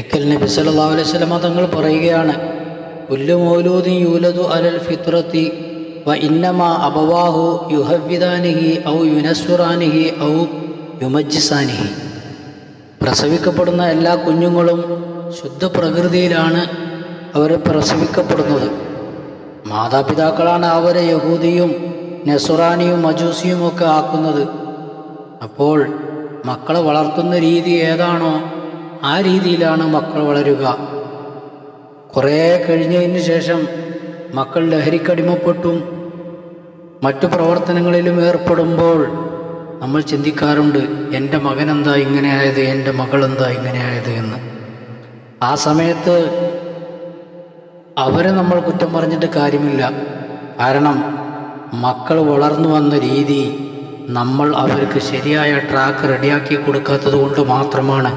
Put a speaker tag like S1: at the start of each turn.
S1: ഒരിക്കൽ നബി സല്ലല്ലാഹു അലൈഹി വസല്ലം തങ്ങൾ പറയുകയാണ്, കുല്ലു മൗലൂദിൻ യൂലദു അലൽ ഫിത്രത്തി വ ഇന്നമാ അബവാഹു യുഹവ്വിദാനിഹി ഔ യുനസ്സുറാനിഹി ഔ യുമജ്ജിസാനിഹി. പ്രസവിക്കപ്പെടുന്ന എല്ലാ കുഞ്ഞുങ്ങളും ശുദ്ധ പ്രകൃതിയിലാണ് അവർ പ്രസവിക്കപ്പെടുന്നത്. മാതാപിതാക്കളാണ് അവരെ യഹൂദിയും നസ്റാനിയും മജൂസിയും ഒക്കെ ആക്കുന്നത്. അപ്പോൾ മക്കളെ വളർത്തുന്ന രീതി ഏതാണോ ആ രീതിയിലാണ് മക്കൾ വളരുക. കുറേ കഴിഞ്ഞതിന് ശേഷം മക്കൾ ലഹരിക്കടിമപ്പെട്ടും മറ്റു പ്രവർത്തനങ്ങളിലും ഏർപ്പെടുമ്പോൾ നമ്മൾ ചിന്തിക്കാറുണ്ട്, എൻ്റെ മകൻ എന്താ ഇങ്ങനെ ആയത്, എൻ്റെ മകൾ എന്താ ഇങ്ങനെ ആയത് എന്ന്. ആ സമയത്ത് അവരെ നമ്മൾ കുറ്റം പറഞ്ഞിട്ട് കാര്യമില്ല. കാരണം മക്കൾ വളർന്നു വന്ന രീതി നമ്മൾ അവർക്ക് ശരിയായ ട്രാക്ക് റെഡിയാക്കി കൊടുക്കാത്തത് കൊണ്ട് മാത്രമാണ്